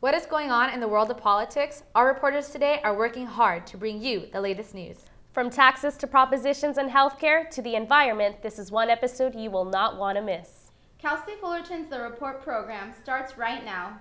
What is going on in the world of politics? Our reporters today are working hard to bring you the latest news. From taxes to propositions and healthcare to the environment, this is one episode you will not want to miss. Cal State Fullerton's The Report program starts right now.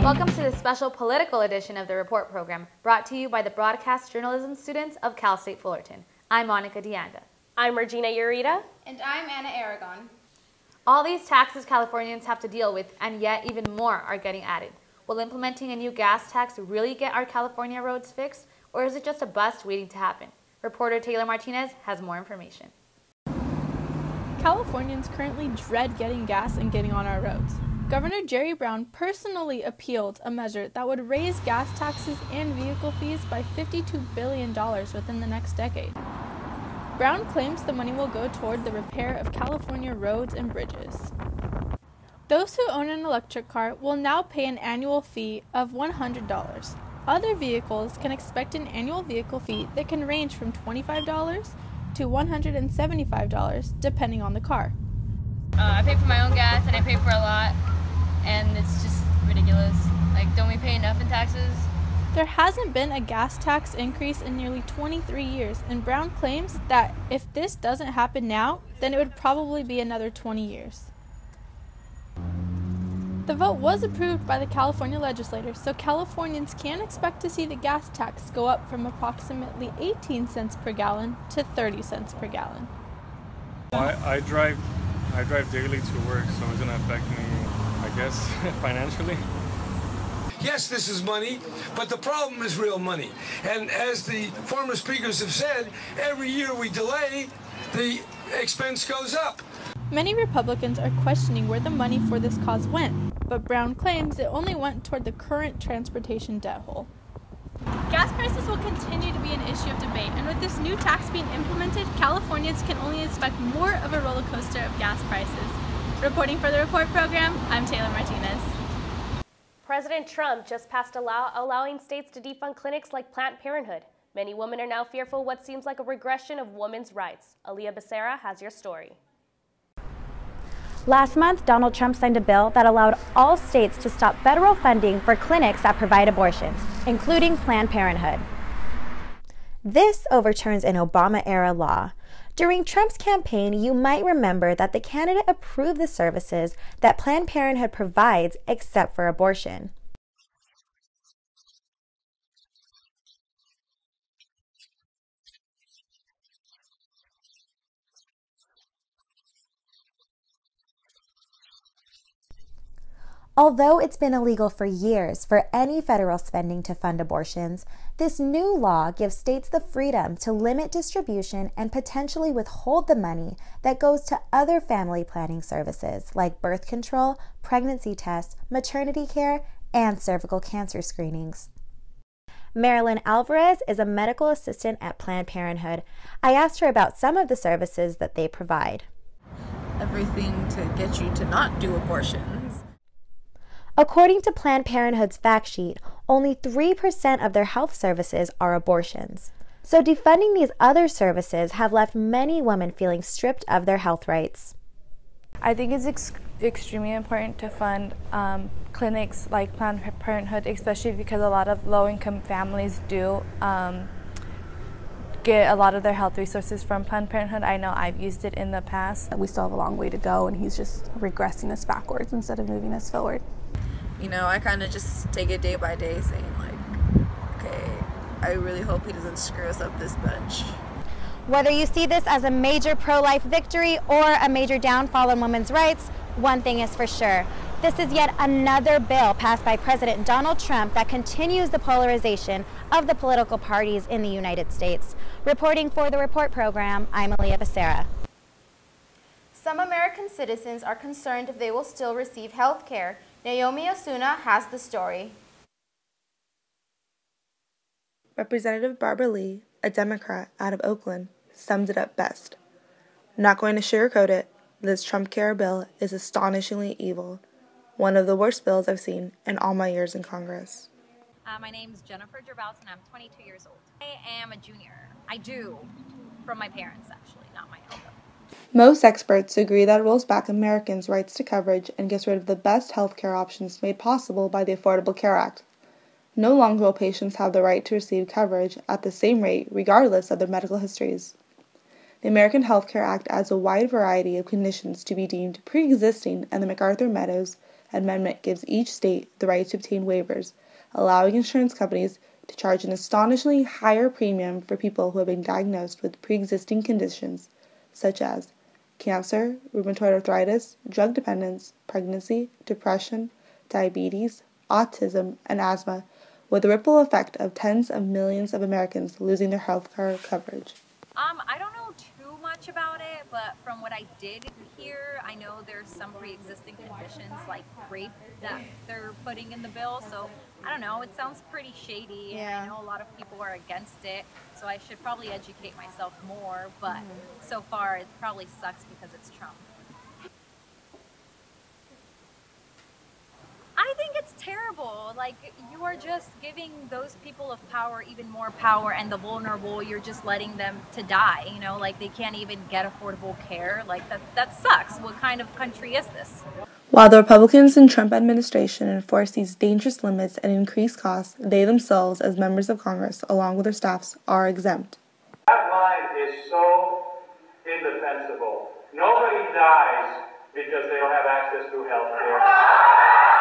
Welcome to this special political edition of the Report program, brought to you by the broadcast journalism students of Cal State Fullerton. I'm Monica Dianda. I'm Regina Urita. And I'm Anna Aragon. All these taxes Californians have to deal with, and yet even more are getting added. Will implementing a new gas tax really get our California roads fixed, or is it just a bust waiting to happen? Reporter Taylor Martinez has more information. Californians currently dread getting gas and getting on our roads. Governor Jerry Brown personally appealed a measure that would raise gas taxes and vehicle fees by $52 billion within the next decade. Brown claims the money will go toward the repair of California roads and bridges. Those who own an electric car will now pay an annual fee of $100. Other vehicles can expect an annual vehicle fee that can range from $25 to $175 depending on the car. I pay for my own gas and I pay for a lot, and it's just ridiculous. Like, don't we pay enough in taxes? There hasn't been a gas tax increase in nearly 23 years, and Brown claims that if this doesn't happen now, then it would probably be another 20 years. The vote was approved by the California legislators, so Californians can expect to see the gas tax go up from approximately 18 cents per gallon to 30 cents per gallon. I drive daily to work, so it's going to affect me, I guess, financially. Yes, this is money, but the problem is real money. And as the former speakers have said, every year we delay, the expense goes up. Many Republicans are questioning where the money for this cause went, but Brown claims it only went toward the current transportation debt hole. Gas prices will continue to be an issue of debate, and with this new tax being implemented, Californians can only expect more of a roller coaster of gas prices. Reporting for the Report program, I'm Taylor Martinez. President Trump just passed a law allowing states to defund clinics like Planned Parenthood. Many women are now fearful what seems like a regression of women's rights. Aaliyah Becerra has your story. Last month, Donald Trump signed a bill that allowed all states to stop federal funding for clinics that provide abortions, including Planned Parenthood. This overturns an Obama-era law. During Trump's campaign, you might remember that the candidate approved the services that Planned Parenthood provides except for abortion. Although it's been illegal for years for any federal spending to fund abortions, this new law gives states the freedom to limit distribution and potentially withhold the money that goes to other family planning services like birth control, pregnancy tests, maternity care, and cervical cancer screenings. Marilyn Alvarez is a medical assistant at Planned Parenthood. I asked her about some of the services that they provide. Everything to get you to not do abortions. According to Planned Parenthood's fact sheet, only 3% of their health services are abortions. So defunding these other services have left many women feeling stripped of their health rights. I think it's extremely important to fund clinics like Planned Parenthood, especially because a lot of low-income families do get a lot of their health resources from Planned Parenthood. I know I've used it in the past. We still have a long way to go, and he's just regressing us backwards instead of moving us forward. You know, I kind of just take it day by day, saying like, okay, I really hope he doesn't screw us up this bunch. Whether you see this as a major pro-life victory or a major downfall in women's rights, one thing is for sure. This is yet another bill passed by President Donald Trump that continues the polarization of the political parties in the United States. Reporting for the Report program, I'm Aaliyah Becerra. Some American citizens are concerned if they will still receive health care. Naomi Osuna has the story. Representative Barbara Lee, a Democrat out of Oakland, summed it up best. I'm not going to sugarcoat it. this Trump care bill is astonishingly evil. One of the worst bills I've seen in all my years in Congress. My name's Jennifer Gerbouts, and I'm 22 years old. I am a junior. I do. From my parents, actually, not my own. Most experts agree that it rolls back Americans' rights to coverage and gets rid of the best health care options made possible by the Affordable Care Act. No longer will patients have the right to receive coverage at the same rate regardless of their medical histories. The American Health Care Act adds a wide variety of conditions to be deemed pre-existing, and the MacArthur-Meadows Amendment gives each state the right to obtain waivers, allowing insurance companies to charge an astonishingly higher premium for people who have been diagnosed with pre-existing conditions such as cancer, rheumatoid arthritis, drug dependence, pregnancy, depression, diabetes, autism, and asthma, with the ripple effect of tens of millions of Americans losing their health care coverage. I don't know too much about it, but from what I did hear, I know there's some pre-existing conditions like rape that they're putting in the bill. So I don't know, it sounds pretty shady. Yeah. And I know a lot of people are against it, so I should probably educate myself more. But so far, it probably sucks because it's Trump. I think it's terrible. Like, you are just giving those people of power even more power, and the vulnerable, you're just letting them to die, you know, like they can't even get affordable care. Like, that sucks. What kind of country is this? While the Republicans and Trump administration enforce these dangerous limits and increase costs, they themselves, as members of Congress, along with their staffs, are exempt. That line is so indefensible. Nobody dies because they don't have access to health care.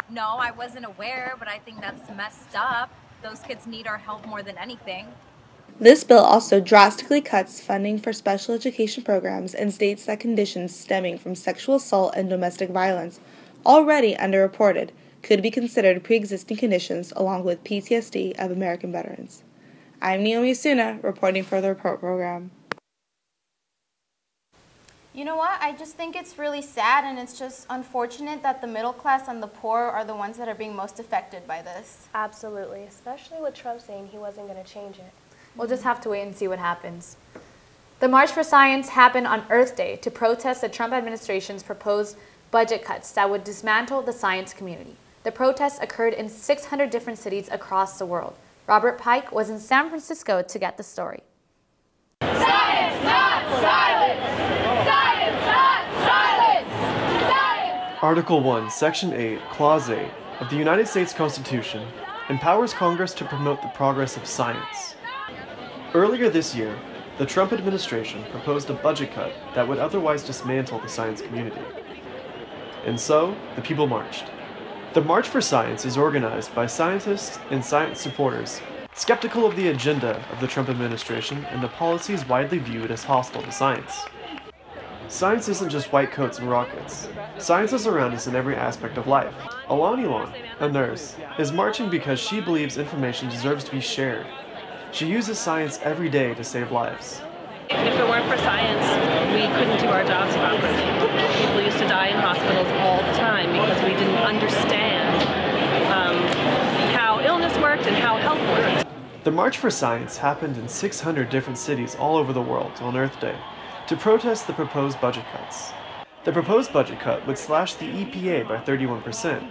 No, I wasn't aware, but I think that's messed up. Those kids need our help more than anything. This bill also drastically cuts funding for special education programs and states that conditions stemming from sexual assault and domestic violence, already underreported, could be considered pre-existing conditions along with PTSD of American veterans. I'm Naomi Asuna, reporting for the Report Program. You know what? I just think it's really sad, and it's just unfortunate that the middle class and the poor are the ones that are being most affected by this. Absolutely, especially with Trump saying he wasn't going to change it. We'll just have to wait and see what happens. The March for Science happened on Earth Day to protest the Trump administration's proposed budget cuts that would dismantle the science community. The protests occurred in 600 different cities across the world. Robert Pike was in San Francisco to get the story. Science, not silence! Science, not silence! Science! Article 1, Section 8, Clause 8 of the United States Constitution empowers Congress to promote the progress of science. Earlier this year, the Trump administration proposed a budget cut that would otherwise dismantle the science community. And so, the people marched. The March for Science is organized by scientists and science supporters skeptical of the agenda of the Trump administration and the policies widely viewed as hostile to science. Science isn't just white coats and rockets. Science is around us in every aspect of life. Alani Long, a nurse, is marching because she believes information deserves to be shared. She uses science every day to save lives. If it weren't for science, we couldn't do our jobs properly. People used to die in hospitals all the time because we didn't understand how illness worked and how health worked. The March for Science happened in 600 different cities all over the world on Earth Day to protest the proposed budget cuts. The proposed budget cut would slash the EPA by 31%,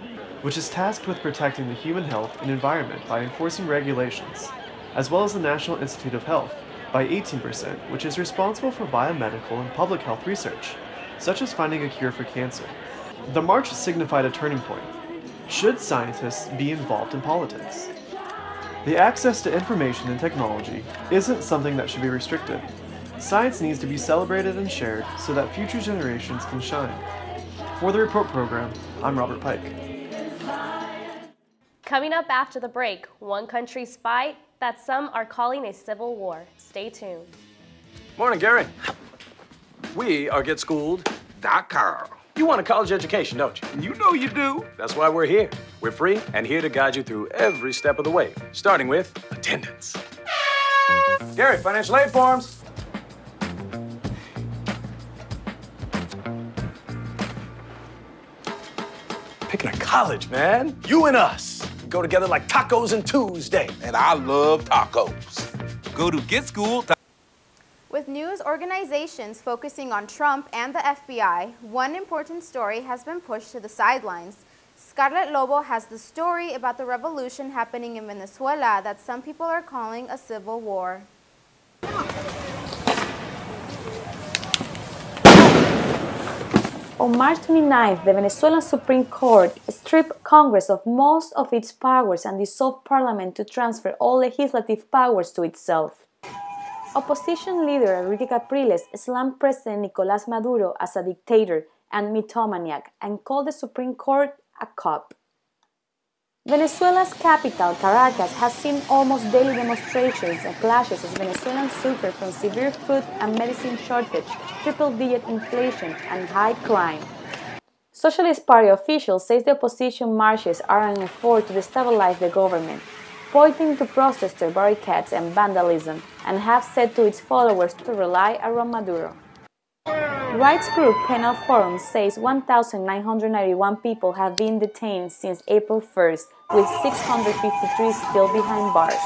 which is tasked with protecting the human health and environment by enforcing regulations, as well as the National Institute of Health by 18%, which is responsible for biomedical and public health research, such as finding a cure for cancer. The march signified a turning point. Should scientists be involved in politics? The access to information and technology isn't something that should be restricted. Science needs to be celebrated and shared so that future generations can shine. For the Report Program, I'm Robert Pike. Coming up after the break, one country's fight that some are calling a civil war. Stay tuned. Morning, Gary. We are GetSchooled.com. You want a college education, don't you? You know you do. That's why we're here. We're free and here to guide you through every step of the way, starting with attendance. Gary, financial aid forms. Picking a college, man. You and us. Go together like tacos and Tuesday. And I love tacos. Go to GetSchooled.com. With news organizations focusing on Trump and the FBI, one important story has been pushed to the sidelines. Scarlett Lobo has the story about the revolution happening in Venezuela that some people are calling a civil war. On March 29th, the Venezuelan Supreme Court stripped Congress of most of its powers and dissolved Parliament to transfer all legislative powers to itself. Opposition leader Enrique Capriles slammed President Nicolás Maduro as a dictator and mythomaniac and called the Supreme Court a cop. Venezuela's capital, Caracas, has seen almost daily demonstrations and clashes as Venezuelans suffer from severe food and medicine shortage, triple-digit inflation, and high crime. Socialist Party officials say the opposition marches are an effort to destabilize the government, pointing to protester barricades and vandalism, and have said to its followers to rally around Maduro. Rights group Penal Forum says 1,991 people have been detained since April 1st, with 653 still behind bars.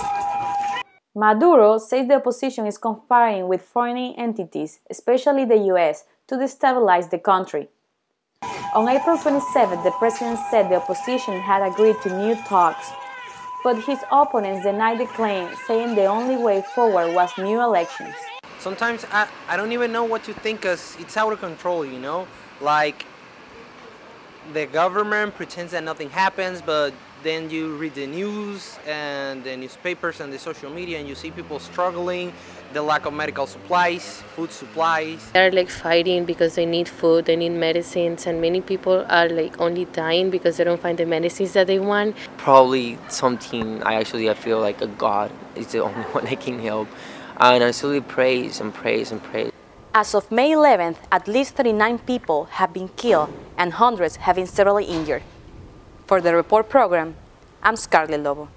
Maduro says the opposition is conspiring with foreign entities, especially the US, to destabilize the country. On April 27th, the president said the opposition had agreed to new talks, but his opponents denied the claim, saying the only way forward was new elections. Sometimes I don't even know what to think because it's out of control, you know? Like, the government pretends that nothing happens, but then you read the news and the newspapers and the social media and you see people struggling, the lack of medical supplies, food supplies. They're like fighting because they need food, they need medicines, and many people are like only dying because they don't find the medicines that they want. Probably something I feel like a God is the only one that can help. And I slowly praise and praise and praise. As of May 11th, at least 39 people have been killed and hundreds have been severely injured. For the Report program, I'm Scarlett Lobo.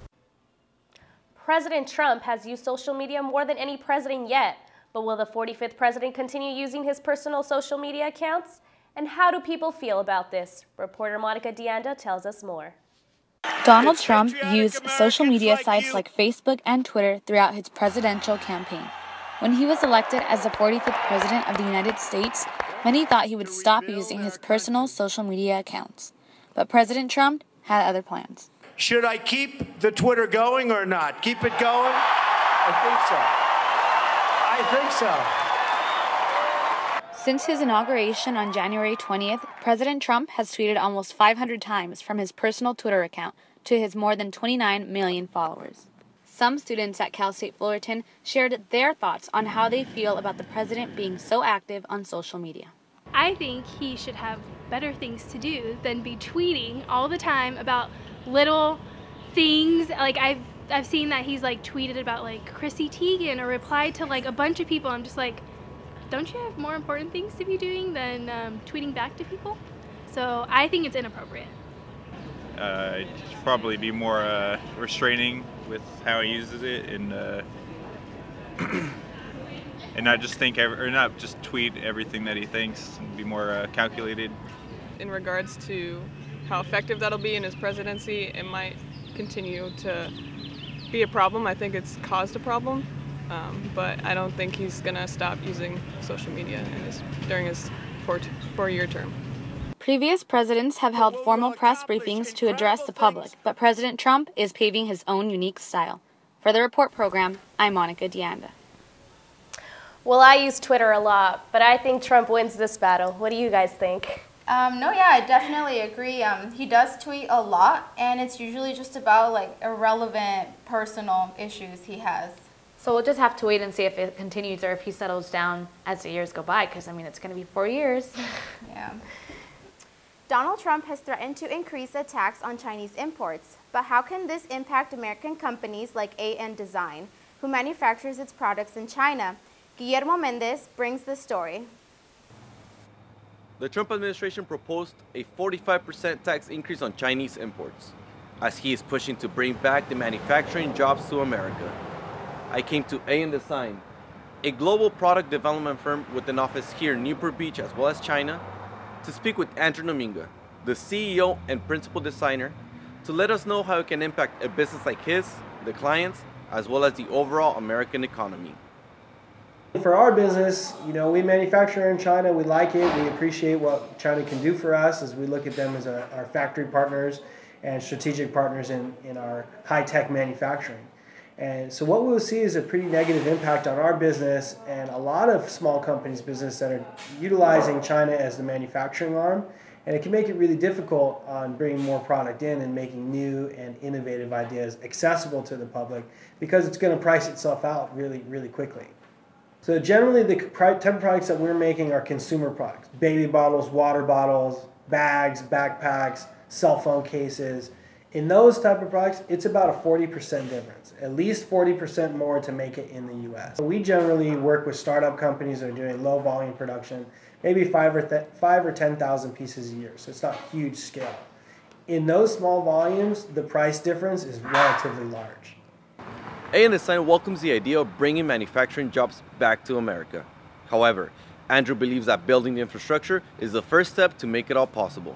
President Trump has used social media more than any president yet, but will the 45th president continue using his personal social media accounts? And how do people feel about this? Reporter Monica Dianda tells us more. Donald Trump used social media sites like Facebook and Twitter throughout his presidential campaign. When he was elected as the 45th President of the United States, many thought he would stop using his personal social media accounts. But President Trump had other plans. Should I keep the Twitter going or not? Keep it going? I think so. Since his inauguration on January 20th, President Trump has tweeted almost 500 times from his personal Twitter account to his more than 29 million followers. Some students at Cal State Fullerton shared their thoughts on how they feel about the president being so active on social media. I think he should have better things to do than be tweeting all the time about little things. Like I've seen that he's like tweeted about like Chrissy Teigen or replied to like a bunch of people. I'm just like, don't you have more important things to be doing than tweeting back to people? So I think it's inappropriate. It should probably be more restraining with how he uses it, and not just not just tweet everything that he thinks, and be more calculated. In regards to how effective that'll be in his presidency, it might continue to be a problem. I think it's caused a problem. But I don't think he's going to stop using social media during his four-year term. Previous presidents have held formal press briefings to address the public, but President Trump is paving his own unique style. For the Report program, I'm Monica Dianda. Well, I use Twitter a lot, but I think Trump wins this battle. What do you guys think? I definitely agree. He does tweet a lot, and it's usually just about like irrelevant personal issues he has. So we'll just have to wait and see if it continues or if he settles down as the years go by, because, I mean, it's going to be 4 years. Yeah. Donald Trump has threatened to increase the tax on Chinese imports. But how can this impact American companies like AN Design, who manufactures its products in China? Guillermo Mendez brings the story. The Trump administration proposed a 45% tax increase on Chinese imports, as he is pushing to bring back the manufacturing jobs to America. I came to AN Design, a global product development firm with an office here in Newport Beach as well as China, to speak with Andrew Nominga, the CEO and principal designer, to let us know how it can impact a business like his, the clients, as well as the overall American economy. For our business, we manufacture in China. We like it. We appreciate what China can do for us as we look at them as our factory partners and strategic partners in our high-tech manufacturing. And so what we'll see is a pretty negative impact on our business and a lot of small companies' business that are utilizing China as the manufacturing arm. And it can make it really difficult on bringing more product in and making new and innovative ideas accessible to the public because it's going to price itself out really, really quickly. So generally the type of products that we're making are consumer products. Baby bottles, water bottles, bags, backpacks, cell phone cases. In those type of products, it's about a 40% difference, at least 40% more to make it in the US. We generally work with startup companies that are doing low volume production, maybe 5 or 10,000 pieces a year, so it's not huge scale. In those small volumes, the price difference is relatively large. Design welcomes the idea of bringing manufacturing jobs back to America. However, Andrew believes that building the infrastructure is the first step to make it all possible.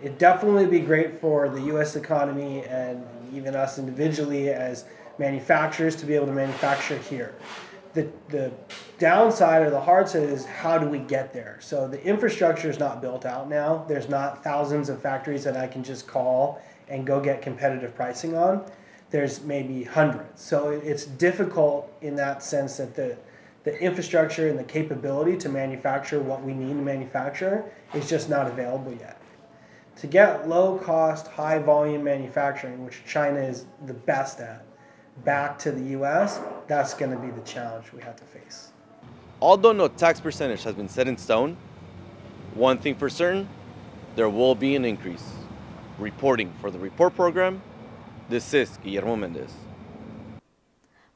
It'd definitely be great for the U.S. economy and even us individually as manufacturers to be able to manufacture here. The downside or the hard side is how do we get there? So the infrastructure is not built out now. There's not thousands of factories that I can just call and go get competitive pricing on. There's maybe hundreds. So it's difficult in that sense that the infrastructure and the capability to manufacture what we need to manufacture is just not available yet. To get low-cost, high-volume manufacturing, which China is the best at, back to the U.S., that's going to be the challenge we have to face. Although no tax percentage has been set in stone, one thing for certain, there will be an increase. Reporting for the Report program, this is Guillermo Mendez.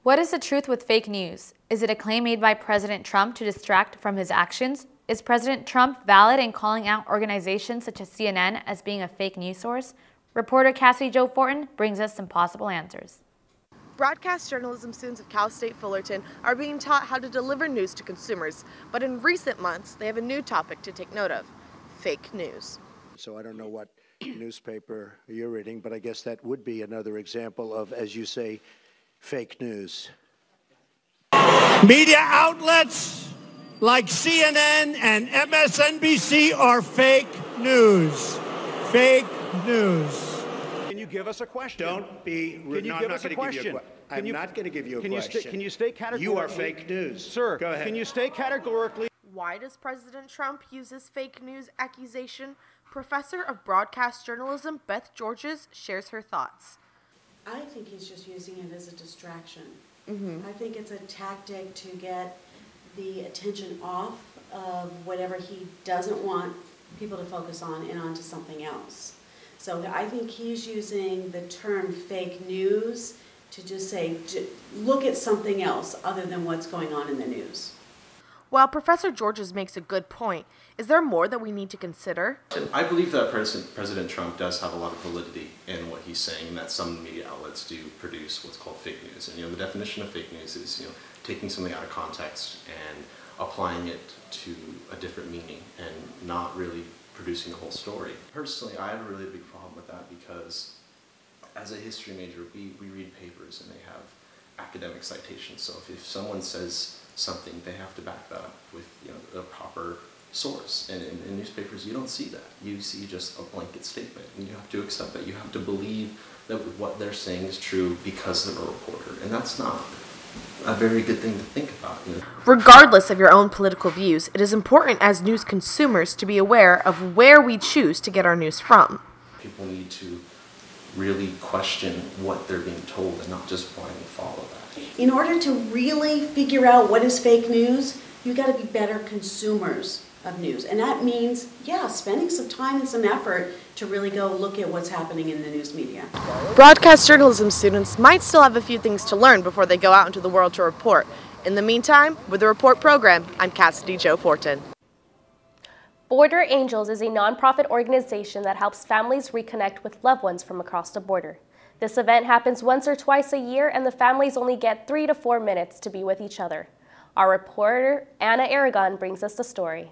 What is the truth with fake news? Is it a claim made by President Trump to distract from his actions? Is President Trump valid in calling out organizations such as CNN as being a fake news source? Reporter Cassidy Jo Fortin brings us some possible answers. Broadcast journalism students of Cal State Fullerton are being taught how to deliver news to consumers, but in recent months they have a new topic to take note of: fake news. So I don't know what newspaper you're reading, but I guess that would be another example of, as you say, fake news. Media outlets like CNN and MSNBC are fake news. Fake news. Can you give us a question? Don't be rude. Can you give us a question? I'm not going to give you a question. Can you state categorically? You are fake news. Sir, go ahead. Can you state categorically? Why does President Trump use this fake news accusation? Professor of Broadcast Journalism Beth Georges shares her thoughts. I think he's just using it as a distraction. Mm-hmm. I think it's a tactic to get the attention off of whatever he doesn't want people to focus on and onto something else. So I think he's using the term fake news to just say, look at something else other than what's going on in the news. While Professor Georges makes a good point, is there more that we need to consider? I believe that President Trump does have a lot of validity in what he's saying, and that some media outlets do produce what's called fake news. And the definition of fake news is taking something out of context and applying it to a different meaning and not really producing a whole story. Personally, I have a really big problem with that because as a history major, we read papers and they have academic citations. So if someone says something, they have to back that up with a proper source. And in newspapers, you don't see that. You see just a blanket statement, and you have to accept that. You have to believe that what they're saying is true because of a reporter, and that's not a very good thing to think about. Regardless of your own political views, it is important as news consumers to be aware of where we choose to get our news from. People need to really question what they're being told and not just blindly follow that. In order to really figure out what is fake news, you got to be better consumers of news. And that means, spending some time and some effort to really go look at what's happening in the news media. Broadcast journalism students might still have a few things to learn before they go out into the world to report. In the meantime, with the Report program, I'm Cassidy Jo Fortin. Border Angels is a nonprofit organization that helps families reconnect with loved ones from across the border. This event happens once or twice a year, and the families only get 3 to 4 minutes to be with each other. Our reporter, Anna Aragon, brings us the story.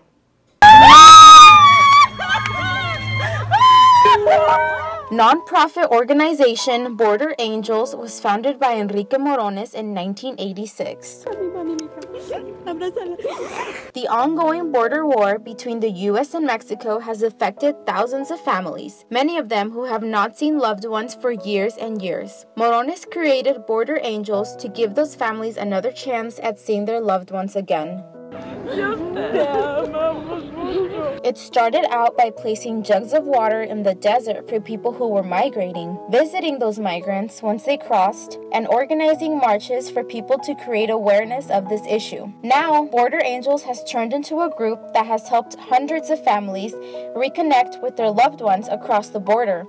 Nonprofit organization Border Angels was founded by Enrique Morones in 1986. The ongoing border war between the U.S. and Mexico has affected thousands of families, many of them who have not seen loved ones for years and years. Morones created Border Angels to give those families another chance at seeing their loved ones again. It started out by placing jugs of water in the desert for people who were migrating, visiting those migrants once they crossed, and organizing marches for people to create awareness of this issue. Now, Border Angels has turned into a group that has helped hundreds of families reconnect with their loved ones across the border.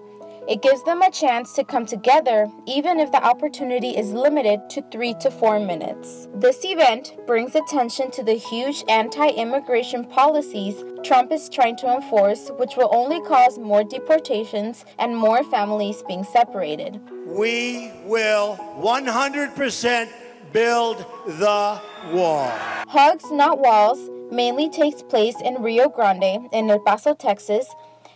It gives them a chance to come together, even if the opportunity is limited to 3 to 4 minutes. This event brings attention to the huge anti-immigration policies Trump is trying to enforce, which will only cause more deportations and more families being separated. We will 100% build the wall. Hugs, Not Walls mainly takes place in Rio Grande in El Paso, Texas,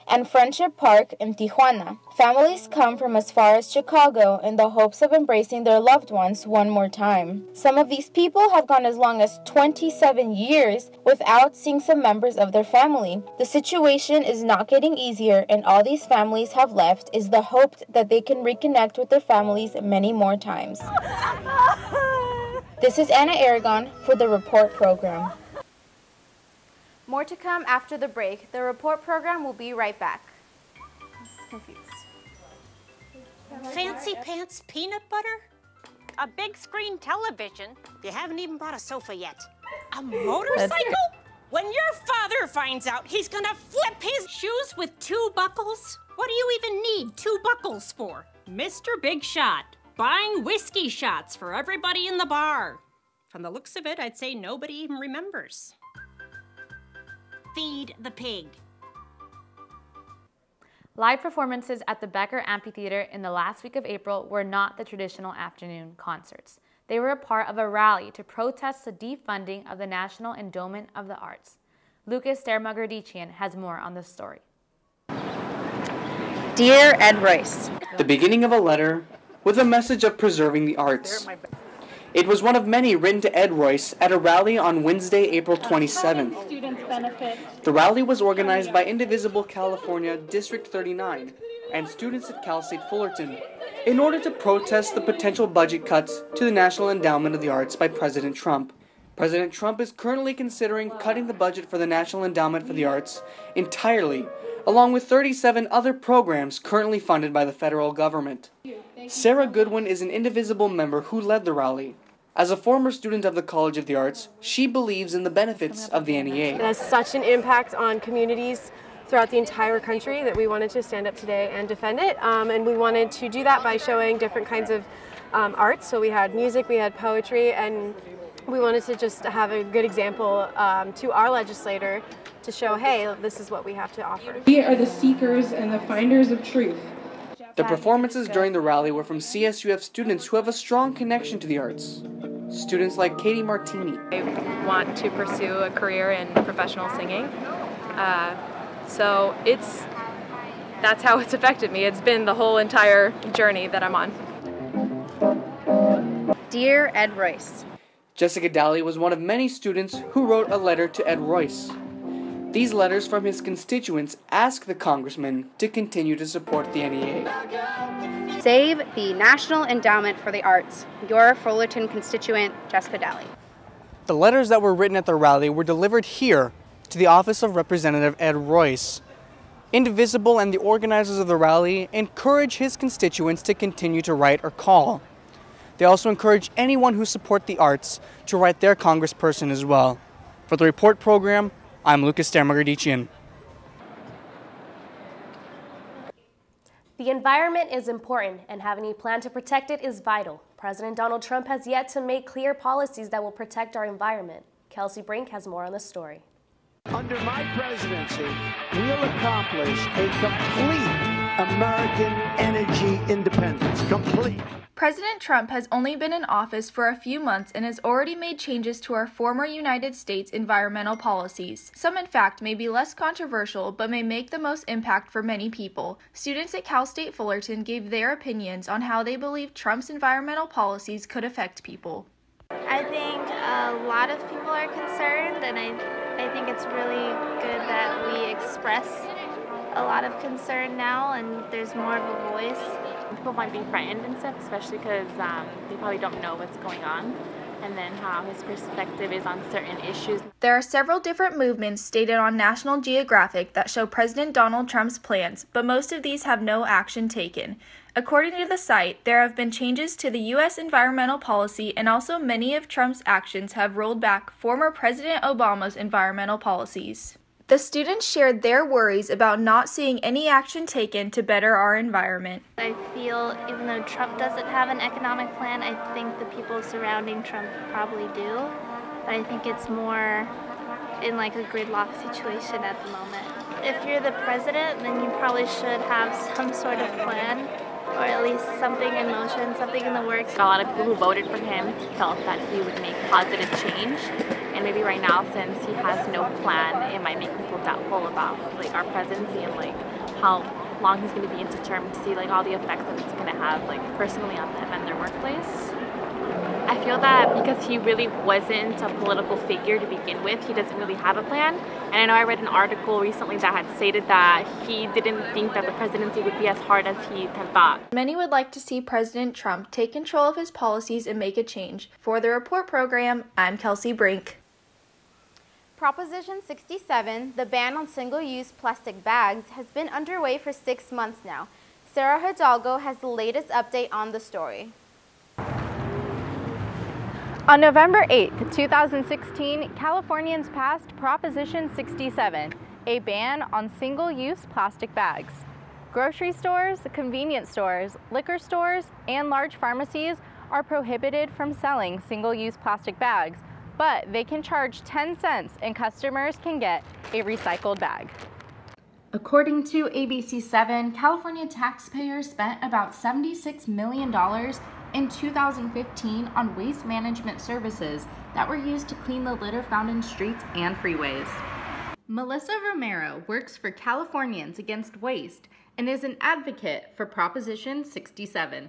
and Friendship Park in Tijuana. Families come from as far as Chicago in the hopes of embracing their loved ones one more time. Some of these people have gone as long as 27 years without seeing some members of their family. The situation is not getting easier, and all these families have left is the hope that they can reconnect with their families many more times. This is Anna Aragon for the Report Program. More to come after the break. The Report Program will be right back. I'm just confused. Fancy pants peanut butter? A big screen television? You haven't even bought a sofa yet. A motorcycle? When your father finds out, he's gonna flip his shoes with 2 buckles? What do you even need 2 buckles for? Mr. Big Shot, buying whiskey shots for everybody in the bar. From the looks of it, I'd say nobody even remembers. Feed the pig. Live performances at the Becker Amphitheater in the last week of April were not the traditional afternoon concerts. They were a part of a rally to protest the defunding of the National Endowment of the Arts. Lucas Dermagerdician has more on this story. Dear Ed Royce. The beginning of a letter with a message of preserving the arts. It was one of many written to Ed Royce at a rally on Wednesday, April 27th. The rally was organized by Indivisible California District 39 and students at Cal State Fullerton in order to protest the potential budget cuts to the National Endowment of the Arts by President Trump. President Trump is currently considering cutting the budget for the National Endowment for the Arts entirely, along with 37 other programs currently funded by the federal government. Sarah Goodwin is an Indivisible member who led the rally. As a former student of the College of the Arts, she believes in the benefits of the NEA. It has such an impact on communities throughout the entire country that we wanted to stand up today and defend it. And we wanted to do that by showing different kinds of arts. So we had music, we had poetry, and we wanted to just have a good example to our legislator to show, hey, this is what we have to offer. We are the seekers and the finders of truth. The performances during the rally were from CSUF students who have a strong connection to the arts. Students like Katie Martini. I want to pursue a career in professional singing. So that's how it's affected me. It's been the whole entire journey that I'm on. Dear Ed Royce. Jessica Daly was one of many students who wrote a letter to Ed Royce. These letters from his constituents ask the congressman to continue to support the NEA. Save the National Endowment for the Arts. Your Fullerton constituent, Jessica Daly. The letters that were written at the rally were delivered here to the office of Representative Ed Royce. Indivisible and the organizers of the rally encourage his constituents to continue to write or call. They also encourage anyone who supports the arts to write their congressperson as well. For the Report Program, I'm Lucas Dermagerdician. The environment is important, and having a plan to protect it is vital. President Donald Trump has yet to make clear policies that will protect our environment. Kelsey Brink has more on the story. Under my presidency, we'll accomplish a complete American energy independence, complete. President Trump has only been in office for a few months and has already made changes to our former United States environmental policies. Some, in fact, may be less controversial, but may make the most impact for many people. Students at Cal State Fullerton gave their opinions on how they believe Trump's environmental policies could affect people. I think a lot of people are concerned, and I think it's really good that we express a lot of concern now, and there's more of a voice. People might be frightened and stuff, especially because they probably don't know what's going on, and then how his perspective is on certain issues. There are several different movements stated on National Geographic that show President Donald Trump's plans, but most of these have no action taken. According to the site, there have been changes to the U.S. environmental policy, and also many of Trump's actions have rolled back former President Obama's environmental policies. The students shared their worries about not seeing any action taken to better our environment. I feel even though Trump doesn't have an economic plan, I think the people surrounding Trump probably do. But I think it's more in like a gridlock situation at the moment. If you're the president, then you probably should have some sort of plan, or at least something in motion, something in the works. A lot of people who voted for him felt that he would make positive change. And maybe right now, since he has no plan, it might make people doubtful about like our presidency and like how long he's going to be into term, to see like all the effects that it's going to have like personally on them and their workplace. I feel that because he really wasn't a political figure to begin with, he doesn't really have a plan. And I know I read an article recently that had stated that he didn't think that the presidency would be as hard as he had thought. Many would like to see President Trump take control of his policies and make a change. For the Report Program, I'm Kelsey Brink. Proposition 67, the ban on single-use plastic bags, has been underway for 6 months now. Sarah Hidalgo has the latest update on the story. On November 8, 2016, Californians passed Proposition 67, a ban on single-use plastic bags. Grocery stores, convenience stores, liquor stores, and large pharmacies are prohibited from selling single-use plastic bags, but they can charge 10 cents and customers can get a recycled bag. According to ABC7, California taxpayers spent about $76 million in 2015 on waste management services that were used to clean the litter found in streets and freeways. Melissa Romero works for Californians Against Waste and is an advocate for Proposition 67.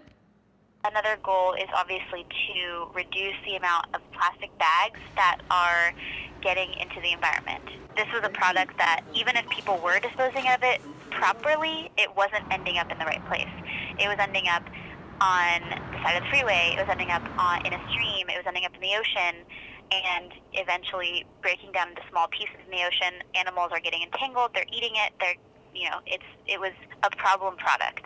Another goal is obviously to reduce the amount of plastic bags that are getting into the environment. This was a product that even if people were disposing of it properly, it wasn't ending up in the right place. It was ending up on the side of the freeway, it was ending up in a stream, it was ending up in the ocean, and eventually breaking down into small pieces in the ocean. Animals are getting entangled, they're eating it, it was a problem product.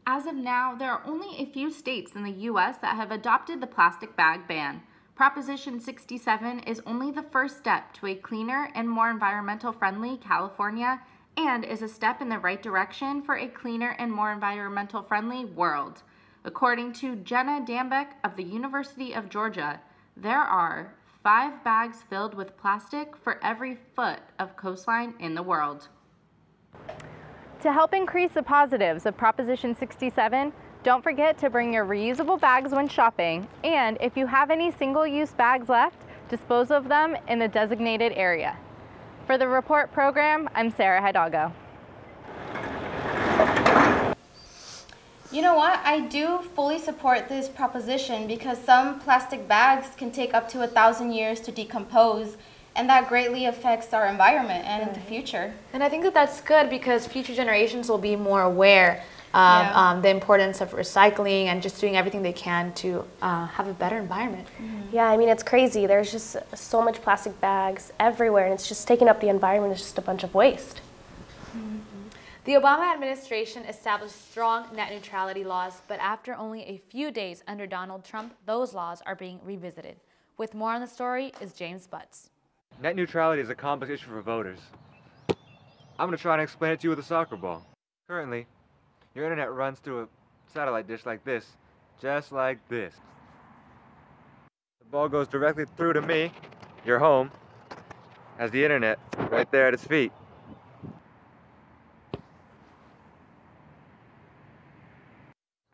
As of now, there are only a few states in the U.S. that have adopted the plastic bag ban. Proposition 67 is only the first step to a cleaner and more environmental-friendly California, and is a step in the right direction for a cleaner and more environmental-friendly world. According to Jenna Dambeck of the University of Georgia, there are 5 bags filled with plastic for every foot of coastline in the world. To help increase the positives of Proposition 67, don't forget to bring your reusable bags when shopping, and if you have any single-use bags left, dispose of them in the designated area. For the Report Program, I'm Sarah Hidalgo. You know what? I do fully support this proposition because some plastic bags can take up to 1,000 years to decompose, and that greatly affects our environment and the future. And I think that that's good because future generations will be more aware of the importance of recycling and just doing everything they can to have a better environment. Yeah, I mean, it's crazy. There's just so much plastic bags everywhere, and it's just taking up the environment. It's just a bunch of waste. The Obama administration established strong net neutrality laws, but after only a few days under Donald Trump, those laws are being revisited. With more on the story is James Butts. Net neutrality is a complex issue for voters. I'm going to try and explain it to you with a soccer ball. Currently, your internet runs through a satellite dish like this, just like this. The ball goes directly through to me, your home, has the internet right there at its feet.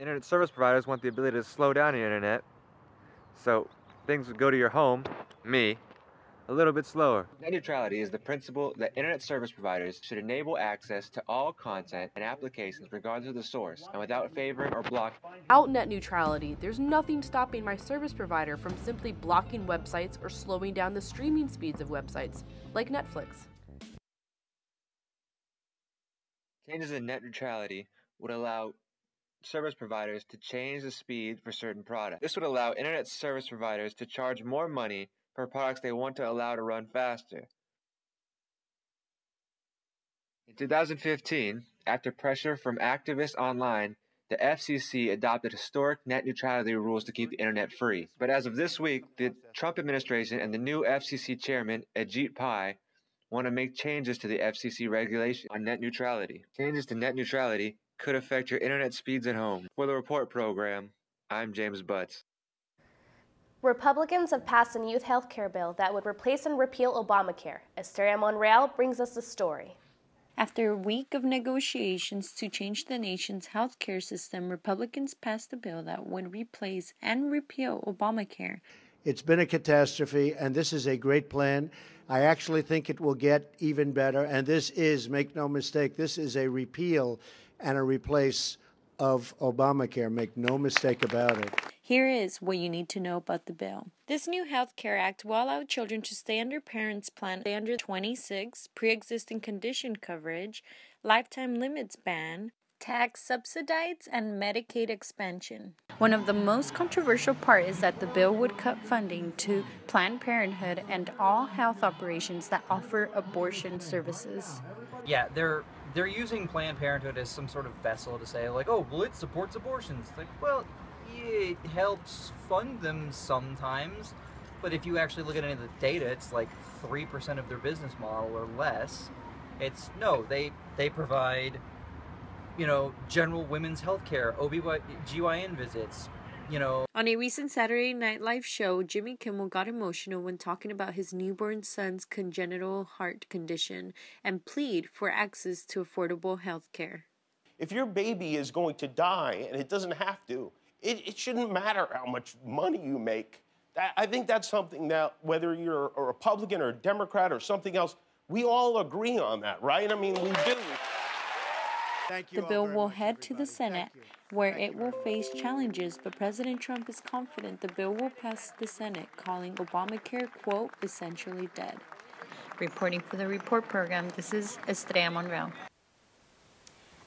Internet service providers want the ability to slow down the internet, so things would go to your home, me, a little bit slower. Net neutrality is the principle that internet service providers should enable access to all content and applications regardless of the source and without favoring or blocking. Without net neutrality, there's nothing stopping my service provider from simply blocking websites or slowing down the streaming speeds of websites, like Netflix. Changes in net neutrality would allow service providers to change the speed for certain products. This would allow internet service providers to charge more money for products they want to allow to run faster. In 2015, after pressure from activists online, the FCC adopted historic net neutrality rules to keep the internet free. But as of this week, the Trump administration and the new FCC chairman, Ajit Pai, want to make changes to the FCC regulation on net neutrality. Changes to net neutrality could affect your internet speeds at home. For the Report Program, I'm James Butts. Republicans have passed a youth health care bill that would replace and repeal Obamacare. Esther Monreal brings us the story. After a week of negotiations to change the nation's health care system, Republicans passed a bill that would replace and repeal Obamacare. It's been a catastrophe, and this is a great plan. I actually think it will get even better, and this is, make no mistake, this is a repeal and a replace of Obamacare. Make no mistake about it. Here is what you need to know about the bill. This new health care act will allow children to stay under parents' plan under 26, pre-existing condition coverage, lifetime limits ban, tax subsidies, and Medicaid expansion. One of the most controversial parts is that the bill would cut funding to Planned Parenthood and all health operations that offer abortion services. Yeah, they're using Planned Parenthood as some sort of vessel to say, like, oh, well, it supports abortions. Like, well, it helps fund them sometimes, but if you actually look at any of the data, it's like 3% of their business model or less. It's, no, they provide, you know, general women's health care, OB/GYN visits, you know. On a recent Saturday Night Live show, Jimmy Kimmel got emotional when talking about his newborn son's congenital heart condition and plead for access to affordable health care. If your baby is going to die, and it doesn't have to, it shouldn't matter how much money you make. I think that's something that, whether you're a Republican or a Democrat or something else, we all agree on that, right? I mean, we do. The bill will head to the Senate, where it will face challenges, but President Trump is confident the bill will pass the Senate, calling Obamacare, quote, essentially dead. Reporting for the Report Program, this is Estrella Monreal.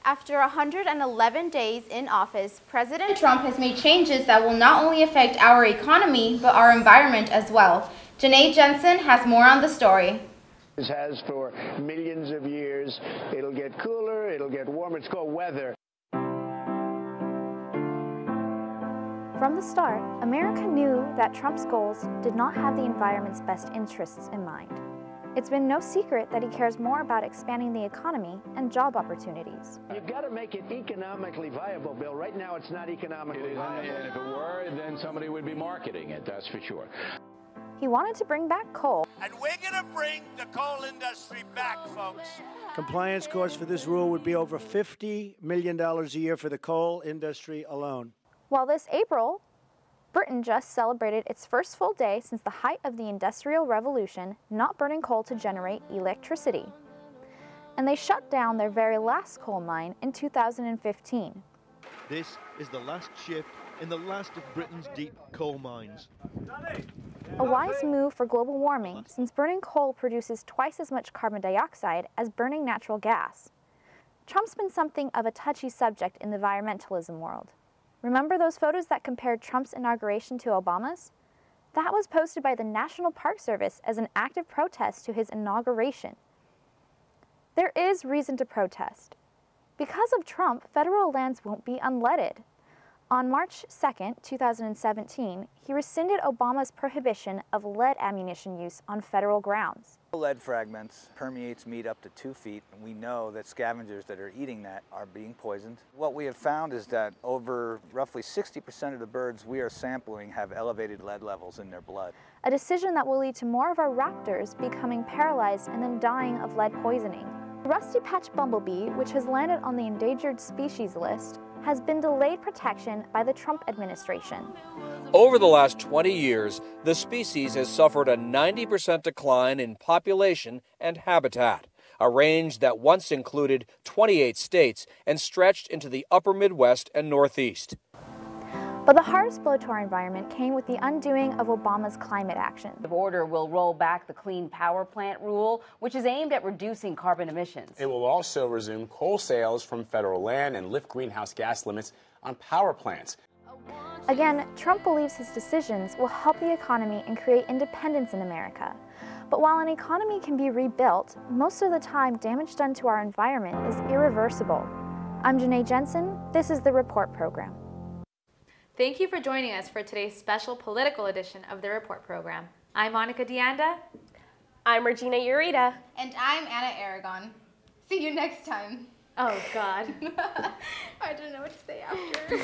After 111 days in office, President Trump has made changes that will not only affect our economy, but our environment as well. Janae Jensen has more on the story. This has for millions of years. It'll get cooler, it'll get warmer. It's called weather. From the start, America knew that Trump's goals did not have the environment's best interests in mind. It's been no secret that he cares more about expanding the economy and job opportunities. You've got to make it economically viable, Bill. Right now, it's not economically viable. And if it were, then somebody would be marketing it, that's for sure. He wanted to bring back coal. And we're going to bring the coal industry back, folks. Compliance costs for this rule would be over $50 million a year for the coal industry alone. While this April, Britain just celebrated its first full day since the height of the Industrial Revolution, not burning coal to generate electricity. And they shut down their very last coal mine in 2015. This is the last shift in the last of Britain's deep coal mines. A wise move for global warming, since burning coal produces twice as much carbon dioxide as burning natural gas. Trump's been something of a touchy subject in the environmentalism world. Remember those photos that compared Trump's inauguration to Obama's? That was posted by the National Park Service as an active protest to his inauguration. There is reason to protest. Because of Trump, federal lands won't be unleaded. On March 2, 2017, he rescinded Obama's prohibition of lead ammunition use on federal grounds. Lead fragments permeates meat up to 2 feet, and we know that scavengers that are eating that are being poisoned. What we have found is that over roughly 60% of the birds we are sampling have elevated lead levels in their blood. A decision that will lead to more of our raptors becoming paralyzed and then dying of lead poisoning. The rusty patch bumblebee, which has landed on the endangered species list, has been delayed protection by the Trump administration. Over the last 20 years, the species has suffered a 90% decline in population and habitat, a range that once included 28 states and stretched into the upper Midwest and Northeast. But the hardest blow to our environment came with the undoing of Obama's climate action. The order will roll back the Clean Power Plant rule, which is aimed at reducing carbon emissions. It will also resume coal sales from federal land and lift greenhouse gas limits on power plants. Again, Trump believes his decisions will help the economy and create independence in America. But while an economy can be rebuilt, most of the time damage done to our environment is irreversible. I'm Janae Jensen. This is the Report Program. Thank you for joining us for today's special political edition of the Report Program. I'm Monica Deanda. I'm Regina Urita. And I'm Anna Aragon. See you next time. Oh, God. I don't know what to say after.